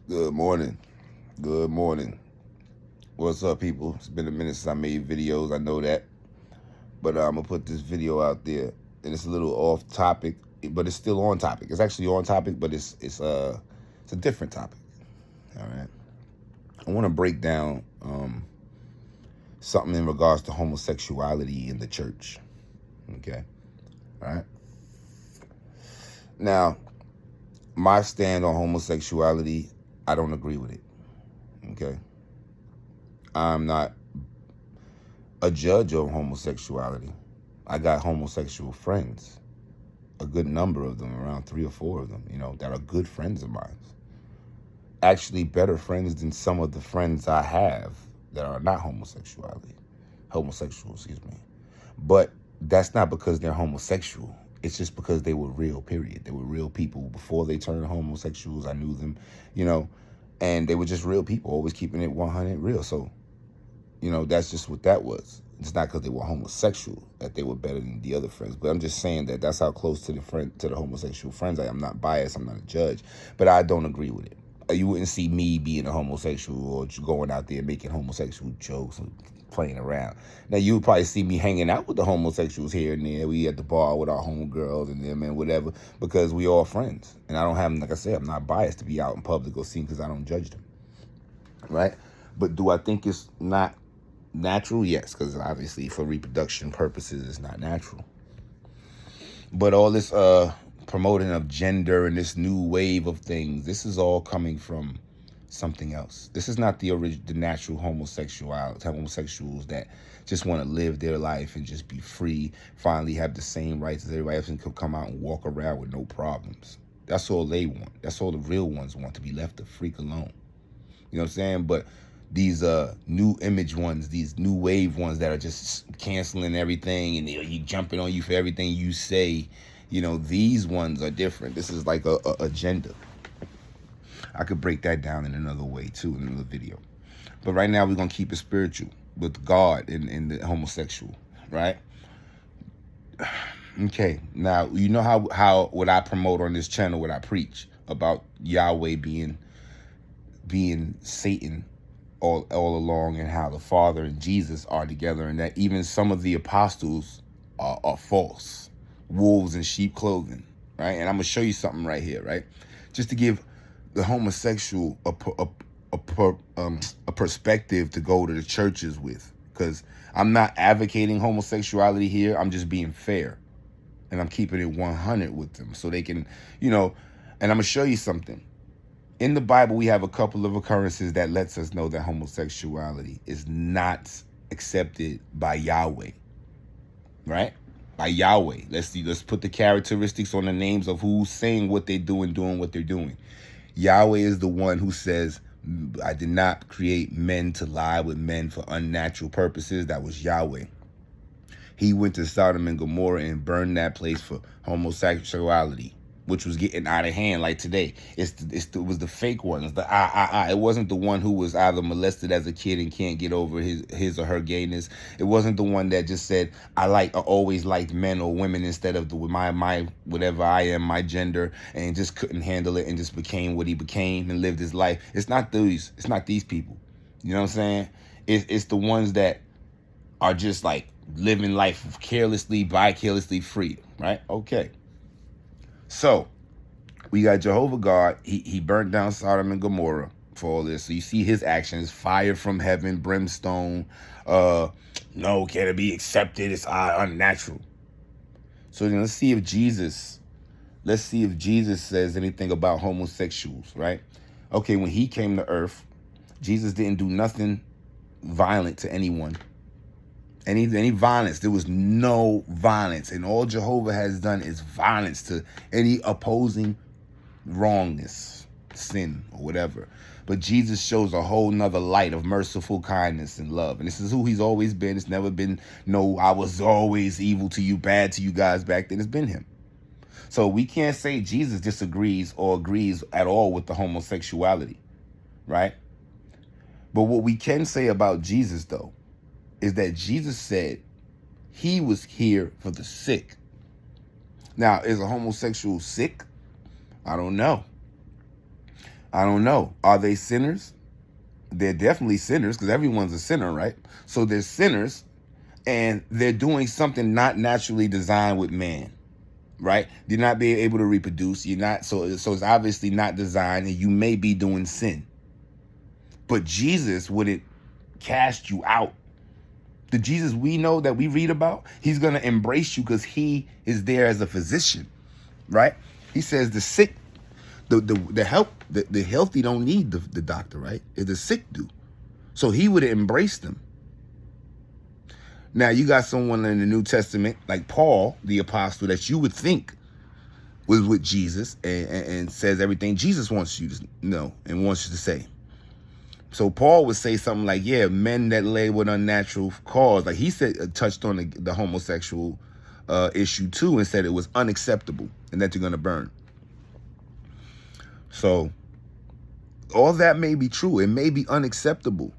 Good morning. Good morning. What's up, people? It's been a minute since I made videos. I know that, but I'm gonna put this video out there, and it's a little off topic, but it's still on topic. It's actually on topic, but it's a different topic. All right. I want to break down something in regards to homosexuality in the church. Okay. All right. Now, my stand on homosexuality, I don't agree with it. Okay. I'm not a judge of homosexuality. I got homosexual friends, a good number of them, around 3 or 4 of them, that are good friends of mine. Actually, better friends than some of the friends I have that are not homosexual, excuse me. But that's not because they're homosexual. It's just because they were real, period. They were real people. Before they turned homosexuals, I knew them, and they were just real people, always keeping it 100 real. So, that's just what that was. It's not because they were homosexual that they were better than the other friends. But I'm just saying that that's how close to the homosexual friends I am. I'm not biased. I'm not a judge. But I don't agree with it. You wouldn't see me being a homosexual or going out there making homosexual jokes or playing around. Now, you would probably see me hanging out with the homosexuals here and there. We at the bar with our homegirls and them and whatever, because we all friends. And I don't have, like I said, I'm not biased to be out in public or seen because I don't judge them. Right? But do I think it's not natural? Yes, because obviously for reproduction purposes, it's not natural. But all this promoting of gender and this new wave of things, this is all coming from something else. This is not the natural homosexuals that just want to live their life and just be free, finally have the same rights as everybody else and could come out and walk around with no problems. That's all they want. That's all the real ones want, to be left the freak alone. You know what I'm saying? But these new image ones, these new wave ones that are just canceling everything and you jumping on you for everything you say, these ones are different. This is like a agenda. I could break that down in another way too, in another video. But right now we're gonna keep it spiritual with God and the homosexual, right? Okay. Now you know how what I promote on this channel, what I preach about Yahweh being Satan all along, and how the Father and Jesus are together, and that even some of the apostles are false, wolves in sheep clothing, right? And I'm gonna show you something right here, right? Just to give the homosexual a perspective to go to the churches with, because I'm not advocating homosexuality here. I'm just being fair, and I'm keeping it 100 with them so they can, and I'm gonna show you something. In the Bible, we have a couple of occurrences that lets us know that homosexuality is not accepted by Yahweh, right? By Yahweh. Let's put the characteristics on the names of who's saying what they do and doing what they're doing. Yahweh is the one who says, I did not create men to lie with men for unnatural purposes. That was Yahweh. He went to Sodom and Gomorrah and burned that place for homosexuality, which was getting out of hand like today. It was the fake ones, the It wasn't the one who was either molested as a kid and can't get over his or her gayness. It wasn't the one that just said, I always liked men or women instead of my whatever I am, my gender, and just couldn't handle it and just became what he became and lived his life. It's not these people. You know what I'm saying? It's the ones that are just like living life carelessly, free, right? Okay. So we got Jehovah God. He burnt down Sodom and Gomorrah for all this. So you see his actions: fire from heaven, brimstone. No, can it be accepted? It's unnatural. So then let's see if Jesus says anything about homosexuals, right? Okay, when he came to earth, Jesus didn't do nothing violent to anyone. Any violence. There was no violence. And all Jehovah has done is violence to any opposing wrongness, sin, or whatever. But Jesus shows a whole nother light of merciful kindness and love. And this is who he's always been. It's never been, no, I was always evil to you, bad to you guys back then. It's been him. So we can't say Jesus disagrees or agrees at all with the homosexuality, right? But what we can say about Jesus, though, is that Jesus said he was here for the sick. Now, is a homosexual sick? I don't know. I don't know. Are they sinners? They're definitely sinners because everyone's a sinner, right? So they're sinners and they're doing something not naturally designed with man, right? You're not being able to reproduce. You're not, so it's obviously not designed, and you may be doing sin. But Jesus wouldn't cast you out. The Jesus we know that we read about, he's going to embrace you because he is there as a physician, right? He says the sick, the healthy don't need the doctor, right? The sick do. So he would embrace them. Now you got someone in the New Testament like Paul, the apostle, that you would think was with Jesus and says everything Jesus wants you to know and wants you to say. So Paul would say something like, yeah, men that lay with unnatural cause, like he said, touched on the homosexual issue too, and said it was unacceptable and that you're going to burn. So all that may be true. It may be unacceptable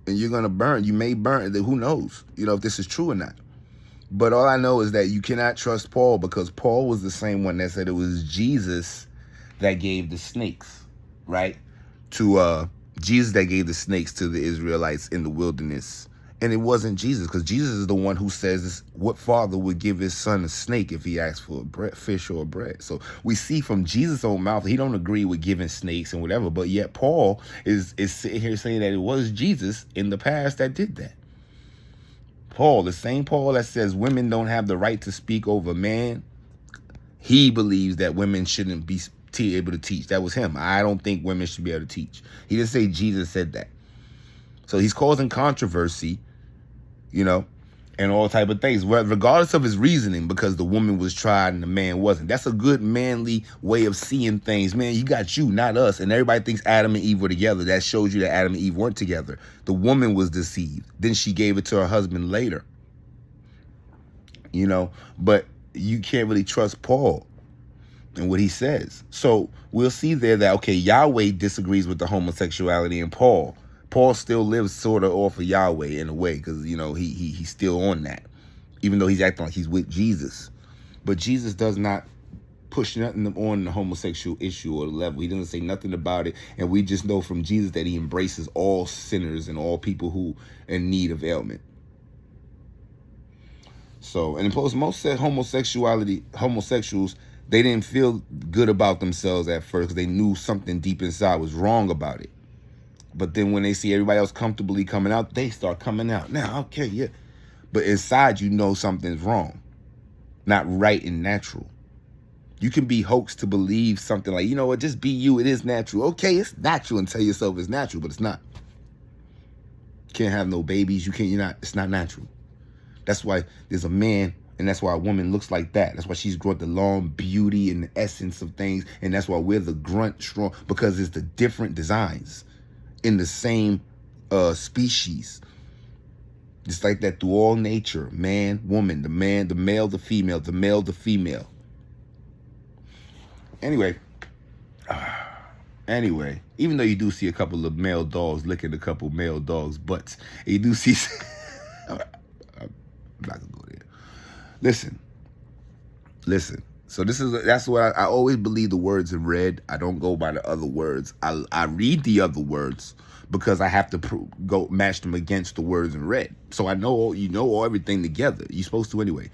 and you're going to burn. You may burn. Who knows, if this is true or not. But all I know is that you cannot trust Paul because Paul was the same one that said it was Jesus that gave the snakes, right? Jesus that gave the snakes to the Israelites in the wilderness. And it wasn't Jesus, because Jesus is the one who says what father would give his son a snake if he asked for a fish or bread. So we see from Jesus' own mouth, he don't agree with giving snakes and whatever, but yet Paul is sitting here saying that it was Jesus in the past that did that. Paul, the same Paul that says women don't have the right to speak over man, he believes that women shouldn't be able to teach. That was him. I don't think women should be able to teach. He didn't say Jesus said that. So he's causing controversy, and all type of things, regardless of his reasoning, because the woman was tried and the man wasn't. That's a good manly way of seeing things. Man, you got you, not us. And everybody thinks Adam and Eve were together. That shows you that Adam and Eve weren't together. The woman was deceived. Then she gave it to her husband later. But you can't really trust Paul and what he says. So we'll see there that, okay, Yahweh disagrees with the homosexuality in Paul. Paul still lives sort of off of Yahweh in a way because, he's still on that, even though he's acting like he's with Jesus. But Jesus does not push nothing on the homosexual issue or the level. He doesn't say nothing about it. And we just know from Jesus that he embraces all sinners and all people who are in need of ailment. So, and plus, most said homosexuals, they didn't feel good about themselves at first because they knew something deep inside was wrong about it. But then when they see everybody else comfortably coming out, they start coming out. Now, okay, yeah. But inside, something's wrong. Not right and natural. You can be hoaxed to believe something like, just be you. It is natural. Okay, it's natural and tell yourself it's natural, but it's not. You can't have no babies. It's not natural. That's why there's a man, and that's why a woman looks like that. That's why she's got the long beauty and the essence of things. And that's why we're the grunt strong, because it's the different designs in the same species. Just like that through all nature. Man, woman, the male, the female, the male, the female. Anyway, even though you do see a couple of male dogs licking a couple male dogs' butts, and you do see... I'm not going to go there. Listen. So that's what I always believe the words in red. I don't go by the other words. I read the other words because I have to go match them against the words in red. So I know everything together. You're supposed to anyway.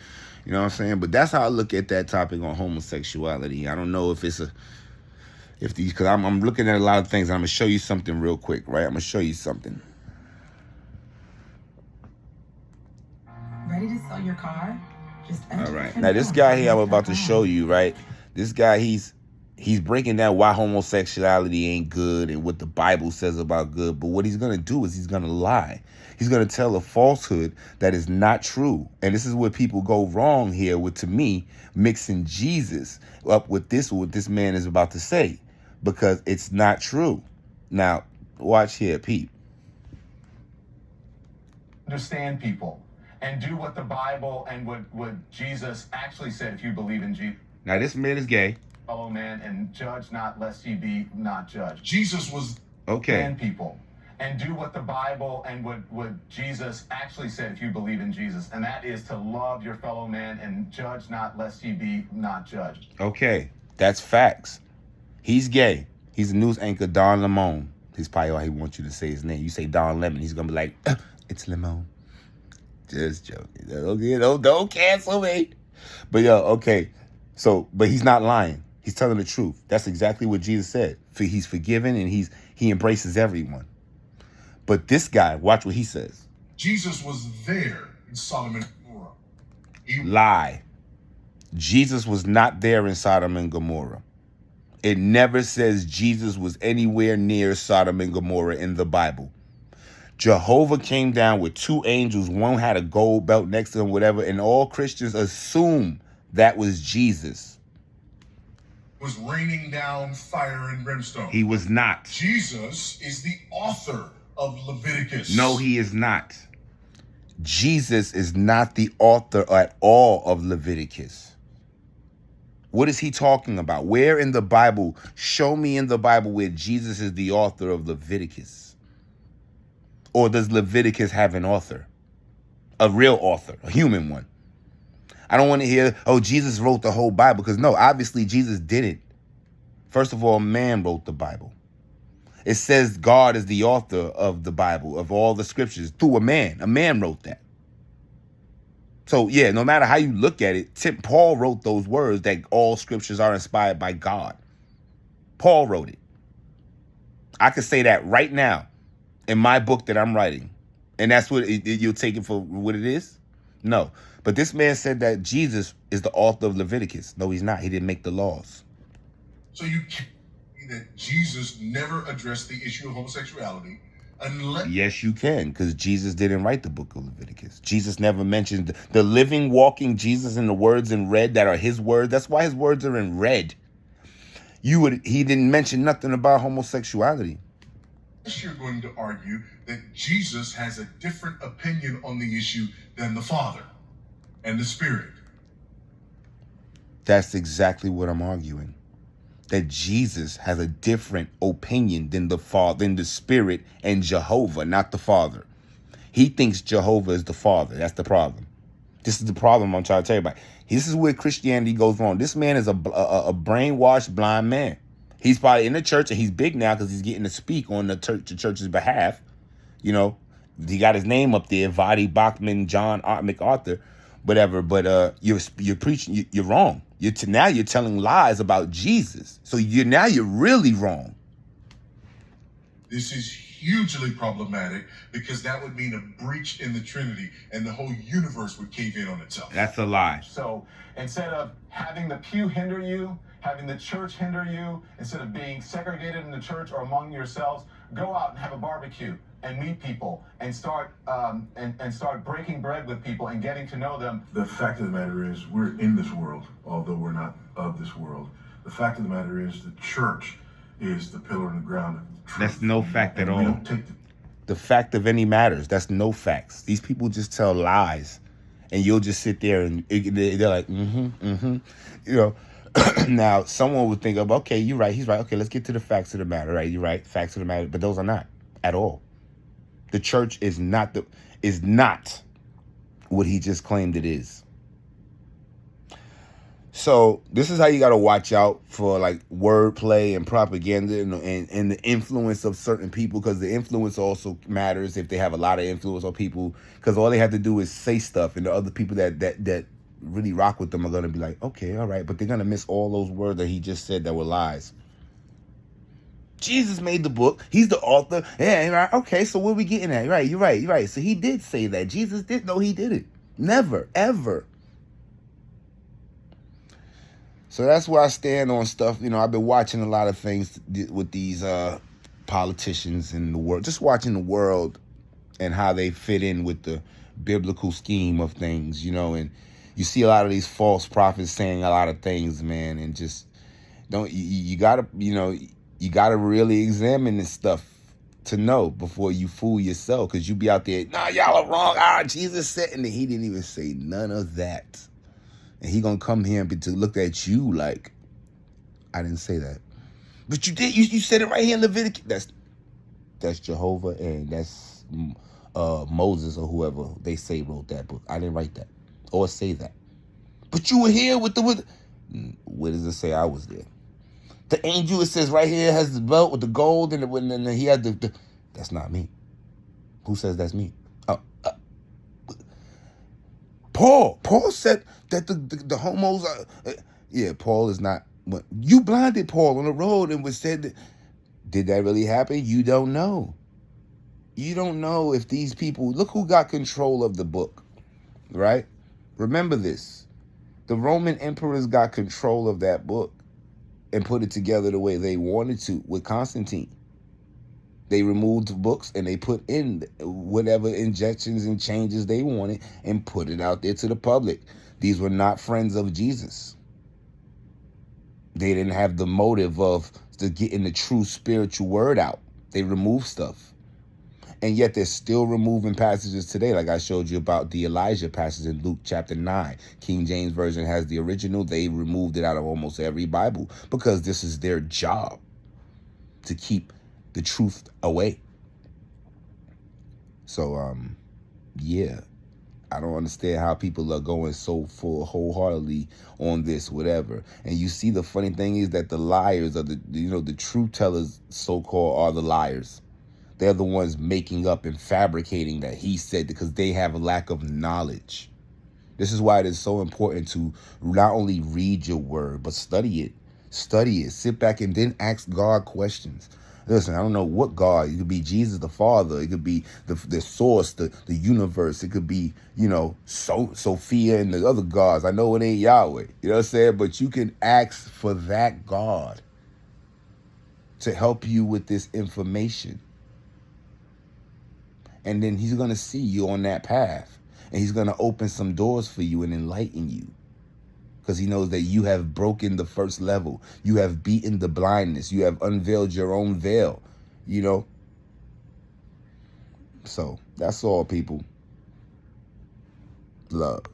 You know what I'm saying? But that's how I look at that topic on homosexuality. I don't know if because I'm looking at a lot of things. I'm gonna show you something real quick, right? I'm gonna show you something. Ready to sell your car? All right. Now this guy here I'm about to show you, right? This guy, he's breaking down why homosexuality ain't good and what the Bible says about good. But what he's going to do is he's going to lie. He's going to tell a falsehood that is not true. And this is where people go wrong here with, to me, mixing Jesus up with what this man is about to say, because it's not true. Now, watch here, Pete. Understand people and do what the Bible and what Jesus actually said if you believe in Jesus. Now, this man is gay. Fellow man, and judge not lest ye be not judged. Jesus was... Okay. And people. And do what the Bible and what Jesus actually said if you believe in Jesus. And that is to love your fellow man and judge not lest ye be not judged. Okay. That's facts. He's gay. He's a news anchor, Don Lemon. He's probably why he wants you to say his name. You say Don Lemon, he's gonna be like, it's Lemon. Just joking. Okay, don't cancel me. But yo, okay. So, but he's not lying. He's telling the truth. That's exactly what Jesus said. He's forgiven and he embraces everyone. But this guy, watch what he says. Jesus was there in Sodom and Gomorrah. Lie. Jesus was not there in Sodom and Gomorrah. It never says Jesus was anywhere near Sodom and Gomorrah in the Bible. Jehovah came down with two angels. One had a gold belt next to him, whatever, and all Christians assume that was Jesus. Was raining down fire and brimstone. He was not. Jesus is the author of Leviticus. No, he is not. Jesus is not the author at all of Leviticus. What is he talking about? Where in the Bible? Show me in the Bible where Jesus is the author of Leviticus. Or does Leviticus have an author? A real author, a human one. I don't want to hear, oh, Jesus wrote the whole Bible. Because no, obviously Jesus didn't. First of all, man wrote the Bible. It says God is the author of the Bible, of all the scriptures, through a man. A man wrote that. So yeah, no matter how you look at it, Paul wrote those words that all scriptures are inspired by God. Paul wrote it. I could say that right now in my book that I'm writing. And that's what you'll take it for what it is? No. But this man said that Jesus is the author of Leviticus. No, he's not. He didn't make the laws. So you can't say that Jesus never addressed the issue of homosexuality unless... Yes, you can, because Jesus didn't write the book of Leviticus. Jesus never mentioned the living, walking Jesus in the words in red that are his words. That's why his words are in red. He didn't mention nothing about homosexuality. You're going to argue that Jesus has a different opinion on the issue than the Father and the Spirit. That's exactly what I'm arguing. That Jesus has a different opinion than the Father, than the Spirit and Jehovah, not the Father. He thinks Jehovah is the Father. That's the problem. This is the problem I'm trying to tell you about. This is where Christianity goes wrong. This man is a brainwashed, blind man. He's probably in the church, and he's big now because he's getting to speak on the church's behalf. You know, he got his name up there, Vadi Bachman, John MacArthur, whatever. But you're preaching, you're wrong. Now you're telling lies about Jesus. So you're really wrong. This is hugely problematic because that would mean a breach in the Trinity, and the whole universe would cave in on itself. That's a lie. So instead of having the pew hinder you, having the church hinder you, instead of being segregated in the church or among yourselves, go out and have a barbecue and meet people and start breaking bread with people and getting to know them. The fact of the matter is we're in this world, although we're not of this world. The fact of the matter is the church is the pillar in the ground of the truth. That's no fact at We all. don't take The fact of any matters. That's no facts. These people just tell lies, and you'll just sit there and they're like, you know. Now, someone would think of, okay, you're right, he's right. Okay, let's get to the facts of the matter, right? You're right, facts of the matter, but those are not at all. The church is not what he just claimed it is. So this is how you got to watch out for like wordplay and propaganda and the influence of certain people, because the influence also matters if they have a lot of influence on people, because all they have to do is say stuff, and the other people that really rock with them are going to be like, okay, all right, but they're going to miss all those words that he just said that were lies. Jesus made the book. He's the author. Yeah, right. Okay, so what are we getting at? Right, you're right. So he did say that. Jesus did. No, he didn't. Never, ever. So that's where I stand on stuff. You know, I've been watching a lot of things with these politicians in the world. Just watching the world and how they fit in with the biblical scheme of things, you know, and you see a lot of these false prophets saying a lot of things, man, and just you gotta really examine this stuff to know before you fool yourself, because you be out there, nah, y'all are wrong. Jesus said, and he didn't even say none of that. And he gonna come here and to look at you like, I didn't say that. But you did, you said it right here in Leviticus. That's Jehovah, and that's Moses or whoever they say wrote that book. I didn't write that or say that. But you were here with where does it say I was there? The angel, it says right here, has the belt with the gold, and then he had the. That's not me. Who says that's me? Paul. Paul said that the homos are. Yeah, Paul is not. You blinded Paul on the road and was said that. Did that really happen? You don't know. You don't know if these people. Look who got control of the book, right? Remember this. The Roman emperors got control of that book and put it together the way they wanted to with Constantine. They removed the books and they put in whatever injections and changes they wanted and put it out there to the public. These were not friends of Jesus. They didn't have the motive of getting the true spiritual word out. They removed stuff. And yet they're still removing passages today, like I showed you about the Elijah passage in Luke chapter 9. King James Version has the original. They removed it out of almost every Bible because this is their job, to keep the truth away. So, yeah. I don't understand how people are going so full wholeheartedly on this, whatever. And you see, the funny thing is that the liars are the truth tellers, so-called, are the liars. They're the ones making up and fabricating that he said, because they have a lack of knowledge. This is why it is so important to not only read your word, but study it. Study it. Sit back and then ask God questions. Listen, I don't know what God. It could be Jesus the Father. It could be the source, the universe. It could be, Sophia and the other gods. I know it ain't Yahweh. You know what I'm saying? But you can ask for that God to help you with this information. And then he's going to see you on that path. And he's going to open some doors for you and enlighten you. Because he knows that you have broken the first level. You have beaten the blindness. You have unveiled your own veil, So that's all, people. Love.